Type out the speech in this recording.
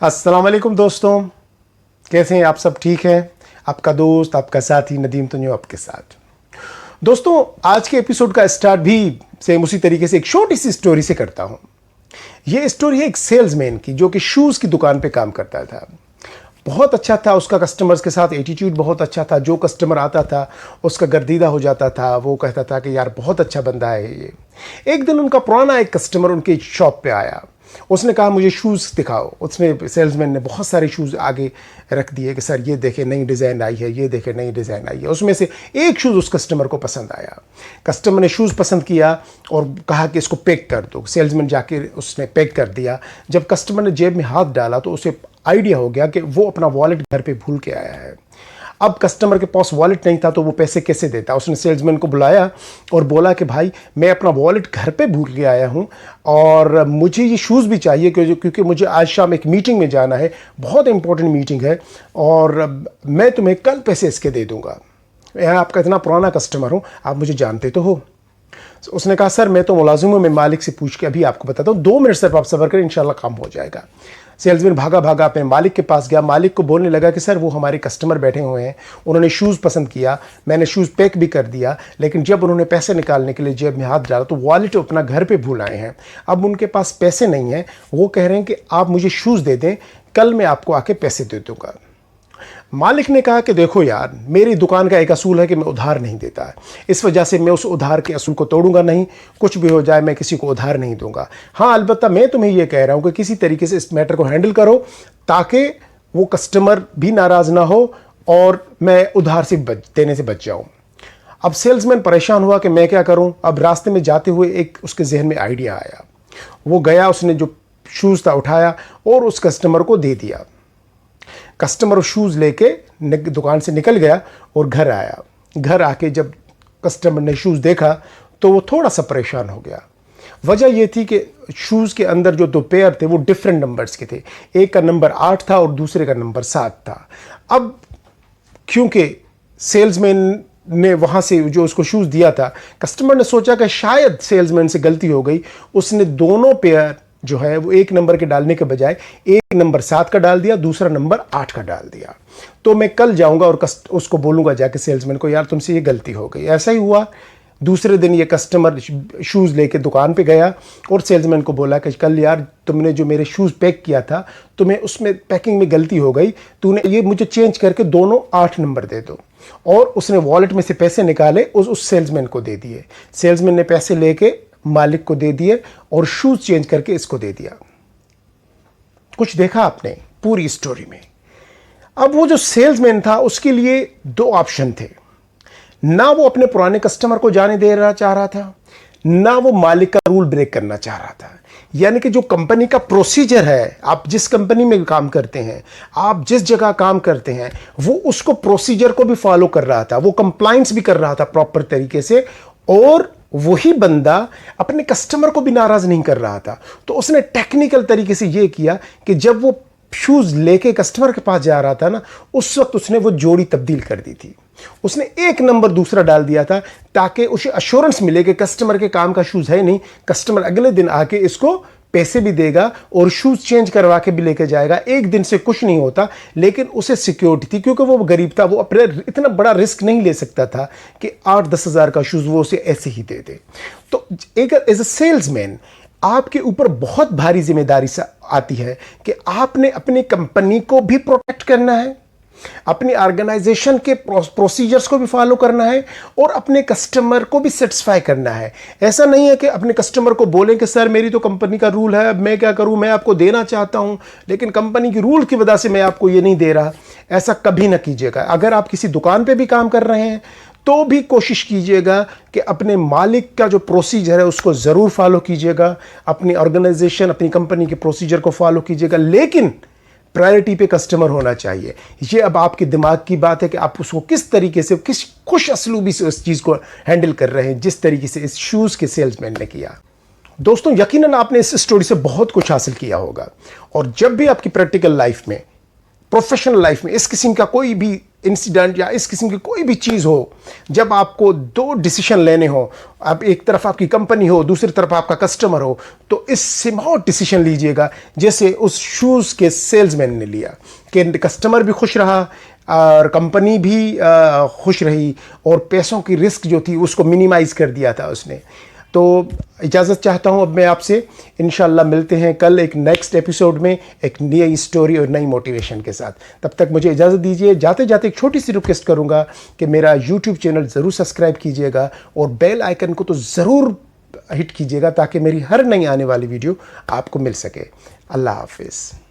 अस्सलाम वालेकुम दोस्तों, कैसे हैं आप? सब ठीक हैं? आपका दोस्त, आपका साथी नदीम तुनियो आपके साथ। दोस्तों, आज के एपिसोड का स्टार्ट भी सेम उसी तरीके से एक छोटी सी स्टोरी से करता हूं। ये स्टोरी है एक सेल्समैन की जो कि शूज़ की दुकान पे काम करता था। बहुत अच्छा था उसका, कस्टमर्स के साथ एटीट्यूड बहुत अच्छा था। जो कस्टमर आता था उसका गर्दीदा हो जाता था। वो कहता था कि यार बहुत अच्छा बंदा है ये। एक दिन उनका पुराना एक कस्टमर उनके शॉप पे आया। उसने कहा मुझे शूज़ दिखाओ। उसने सेल्समैन ने बहुत सारे शूज़ आगे रख दिए कि सर ये देखें नई डिज़ाइन आई है, ये देखें नई डिज़ाइन आई है। उसमें से एक शूज़ उस कस्टमर को पसंद आया। कस्टमर ने शूज़ पसंद किया और कहा कि इसको पैक कर दो। सेल्समैन जाके उसने पैक कर दिया। जब कस्टमर ने जेब में हाथ डाला तो उसे आइडिया हो गया कि वो अपना वॉलेट घर पे भूल के आया है। अब कस्टमर के पास वॉलेट नहीं था तो वो पैसे कैसे देता। उसने सेल्समैन को बुलाया और बोला कि भाई मैं अपना वॉलेट घर पे भूल के आया हूँ और मुझे ये शूज़ भी चाहिए क्योंकि मुझे आज शाम एक मीटिंग में जाना है, बहुत इंपॉर्टेंट मीटिंग है और मैं तुम्हें कल पैसे इसके दे दूँगा। मैं आपका इतना पुराना कस्टमर हूँ, आप मुझे जानते तो हो। उसने कहा सर मैं तो मुलाजिम हूँ, मैं मालिक से पूछ के अभी आपको बताता हूँ, 2 मिनट सिर्फ आप सब्र करें, इंशाल्लाह काम हो जाएगा। सेल्समैन भागा भागा अपने मालिक के पास गया। मालिक को बोलने लगा कि सर वो हमारे कस्टमर बैठे हुए हैं, उन्होंने शूज़ पसंद किया, मैंने शूज़ पैक भी कर दिया, लेकिन जब उन्होंने पैसे निकालने के लिए जेब में हाथ डाला तो वॉलेट अपना घर पे भूल आए हैं। अब उनके पास पैसे नहीं हैं। वो कह रहे हैं कि आप मुझे शूज़ दे दें, कल मैं आपको आके पैसे दे दूँगा। मालिक ने कहा कि देखो यार, मेरी दुकान का एक असूल है कि मैं उधार नहीं देता है, इस वजह से मैं उस उधार के असूल को तोड़ूंगा नहीं। कुछ भी हो जाए मैं किसी को उधार नहीं दूंगा। हाँ, अलबत्ता मैं तुम्हें यह कह रहा हूं कि किसी तरीके से इस मैटर को हैंडल करो ताकि वो कस्टमर भी नाराज़ ना हो और मैं उधार से देने से बच जाऊं। अब सेल्समैन परेशान हुआ कि मैं क्या करूं। अब रास्ते में जाते हुए एक उसके जहन में आइडिया आया। वो गया, उसने जो शूज़ था उठाया और उस कस्टमर को दे दिया। कस्टमर शूज़ लेके दुकान से निकल गया और घर आया। घर आके जब कस्टमर ने शूज़ देखा तो वो थोड़ा सा परेशान हो गया। वजह ये थी कि शूज़ के अंदर जो 2 पेयर थे वो डिफरेंट नंबर्स के थे। एक का नंबर 8 था और दूसरे का नंबर 7 था। अब क्योंकि सेल्समैन ने वहाँ से जो उसको शूज़ दिया था, कस्टमर ने सोचा कि शायद सेल्समैन से गलती हो गई। उसने दोनों पेयर जो है वो एक नंबर के डालने के बजाय एक नंबर 7 का डाल दिया, दूसरा नंबर 8 का डाल दिया। तो मैं कल जाऊंगा और उसको बोलूंगा जाके सेल्समैन को, यार तुमसे ये गलती हो गई। ऐसा ही हुआ। दूसरे दिन ये कस्टमर शूज़ लेके दुकान पे गया और सेल्समैन को बोला कि कल यार तुमने जो मेरे शूज़ पैक किया था, तुम्हें उसमें पैकिंग में गलती हो गई, तूने ये मुझे चेंज करके दोनों 8 नंबर दे दो। और उसने वॉलेट में से पैसे निकाले उस सेल्समैन को दे दिए। सेल्समैन ने पैसे लेके मालिक को दे दिए और शूज़ चेंज करके इसको दे दिया। कुछ देखा आपने पूरी स्टोरी में? अब वो जो सेल्समैन था उसके लिए 2 ऑप्शन थे। ना वो अपने पुराने कस्टमर को जाने दे रहा चाह रहा था, ना वो मालिक का रूल ब्रेक करना चाह रहा था। यानी कि जो कंपनी का प्रोसीजर है, आप जिस कंपनी में काम करते हैं, आप जिस जगह काम करते हैं, वो उसको प्रोसीजर को भी फॉलो कर रहा था, वो कंप्लायंस भी कर रहा था प्रॉपर तरीके से, और वही बंदा अपने कस्टमर को भी नाराज नहीं कर रहा था। तो उसने टेक्निकल तरीके से यह किया कि जब वो शूज़ लेके कस्टमर के पास जा रहा था ना, उस वक्त उसने वो जोड़ी तब्दील कर दी थी। उसने एक नंबर दूसरा डाल दिया था ताकि उसे अश्योरेंस मिले कि कस्टमर के काम का शूज़ है नहीं, कस्टमर अगले दिन आके इसको पैसे भी देगा और शूज़ चेंज करवा के भी लेके जाएगा। एक दिन से कुछ नहीं होता, लेकिन उसे सिक्योरिटी थी क्योंकि वो गरीब था। वो अपने इतना बड़ा रिस्क नहीं ले सकता था कि 8-10 हज़ार का शूज़ वो उसे ऐसे ही दे दे। तो एक एज ए सेल्समैन आपके ऊपर बहुत भारी जिम्मेदारी आती है कि आपने अपनी कंपनी को भी प्रोटेक्ट करना है, अपनी ऑर्गेनाइजेशन के प्रोसीजर्स को भी फॉलो करना है और अपने कस्टमर को भी सेटिस्फाई करना है। ऐसा नहीं है कि अपने कस्टमर को बोलें कि सर मेरी तो कंपनी का रूल है, मैं क्या करूं, मैं आपको देना चाहता हूं लेकिन कंपनी की रूल की वजह से मैं आपको ये नहीं दे रहा। ऐसा कभी ना कीजिएगा। अगर आप किसी दुकान पे भी काम कर रहे हैं तो भी कोशिश कीजिएगा कि अपने मालिक का जो प्रोसीजर है उसको ज़रूर फॉलो कीजिएगा, अपनी ऑर्गेनाइजेशन, अपनी कंपनी के प्रोसीजर को फॉलो कीजिएगा, लेकिन प्रायोरिटी पे कस्टमर होना चाहिए। ये अब आपके दिमाग की बात है कि आप उसको किस तरीके से, किस खुश असलूबी से उस चीज़ को हैंडल कर रहे हैं, जिस तरीके से इस शूज़ के सेल्समैन ने किया। दोस्तों, यकीनन आपने इस स्टोरी से बहुत कुछ हासिल किया होगा और जब भी आपकी प्रैक्टिकल लाइफ में प्रोफेशनल लाइफ में इस किस्म का कोई भी इंसिडेंट या इस किस्म की कोई भी चीज़ हो, जब आपको दो डिसीजन लेने हो, अब एक तरफ आपकी कंपनी हो, दूसरी तरफ आपका कस्टमर हो, तो इस स्मार्ट डिसीजन लीजिएगा जैसे उस शूज़ के सेल्समैन ने लिया कि कस्टमर भी खुश रहा और कंपनी भी खुश रही और पैसों की रिस्क जो थी उसको मिनिमाइज़ कर दिया था उसने। तो इजाज़त चाहता हूँ अब मैं आपसे, इंशाल्लाह मिलते हैं कल एक नेक्स्ट एपिसोड में एक नई स्टोरी और नई मोटिवेशन के साथ। तब तक मुझे इजाज़त दीजिए। जाते जाते एक छोटी सी रिक्वेस्ट करूँगा कि मेरा यूट्यूब चैनल ज़रूर सब्सक्राइब कीजिएगा और बेल आइकन को तो ज़रूर हिट कीजिएगा ताकि मेरी हर नई आने वाली वीडियो आपको मिल सके। अल्लाह हाफिज़।